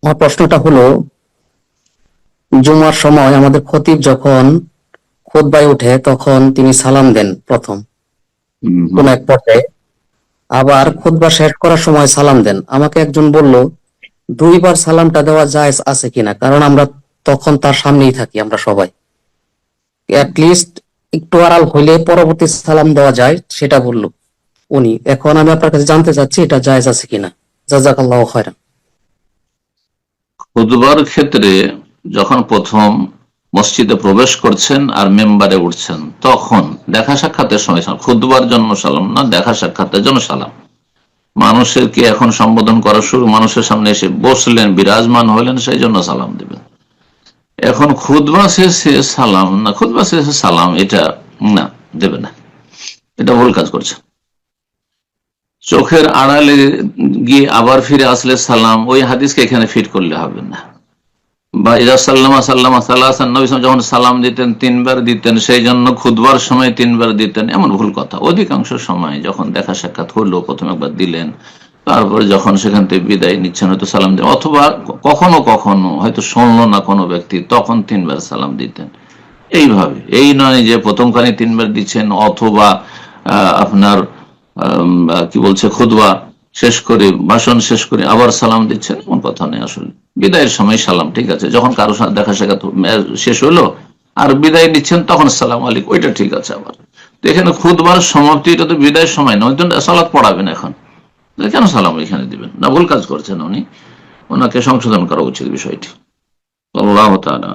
আমার প্রশ্নটা হলো, জুমার সময় আমাদের খতিব যখন খুতবায় ওঠে তখন তিনি সালাম দেন প্রথম কোন এক পর্যায়ে, আবার খুতবা শেষ করার সময় সালাম দেন। আমাকে একজন বলল দুইবার সালামটা দেওয়া জায়েজ আছে কিনা, কারণ আমরা তখন তার সামনেই থাকি আমরা সবাই, লিস্ট একটু আড়াল হইলে পরবর্তী সালাম দেওয়া যায় সেটা বলল উনি। এখন আমি আপনার কাছে জানতে চাচ্ছি এটা জায়েজ আছে কিনা। জাযাকাল্লাহু খায়রান। খুতবার ক্ষেত্রে যখন প্রথম মসজিদে প্রবেশ করছেন আর মেম্বারে উঠছেন তখন দেখা সাক্ষাতের সময় সালাম, খুতবার জন্য সালাম না, দেখা সাক্ষাতের জন্য সালাম। মানুষের কি এখন সম্বোধন করা শুরু, মানুষের সামনে এসে বসলেন, বিরাজমান হলেন, সেই জন্য সালাম দেবেন। এখন খুতবা শেষে সালাম না, খুতবা শেষে সালাম, এটা না, দেবে না, এটা ভুল কাজ করছে। চোখের আড়ালে গিয়ে আবার ফিরে আসলে সালাম, ওই হাদিসকে এখানে ফিট করলে হবে না। বা ইজা সাল্লামা সাল্লামা সালাসান, নবী যখন সালাম দিতেন তিনবার দিতেন, সেই জন্য খুতবার সময় তিনবার দিতেন, এমন ভুল কথা। অধিকাংশ সময় যখন দেখা সাক্ষাৎ হলো প্রথম একবার দিলেন, তারপরে যখন সেখান থেকে বিদায় নিচ্ছেন হয়তো সালাম দিলেন, অথবা কখনো কখনো হয়তো শুনলো না কোনো ব্যক্তি, তখন তিনবার সালাম দিতেন। এইভাবে, এই নয় যে প্রথম খানে তিনবার দিচ্ছেন অথবা আপনার কি বলছে খুতবা শেষ করে, ভাষণ শেষ করে আবার সালাম দিচ্ছেন, এমন কথা নেই। আসলে বিদায়ের সময় সালাম ঠিক আছে, যখন কারো সাথে দেখা সাক্ষাৎ শেষ হলো আর বিদায় নিচ্ছেন তখন সালাম আলাইকুম, ওইটা ঠিক আছে। আবার তো এখানে খুতবার সমাপ্তি, এটা তো বিদায়ের সময় নয়, সালাত পড়াবেন এখন, কেন সালাম এখানে দিবেন না? ভুল কাজ করছেন উনি, ওনাকে সংশোধন করা উচিত বিষয়টি। আল্লাহ তাআলা।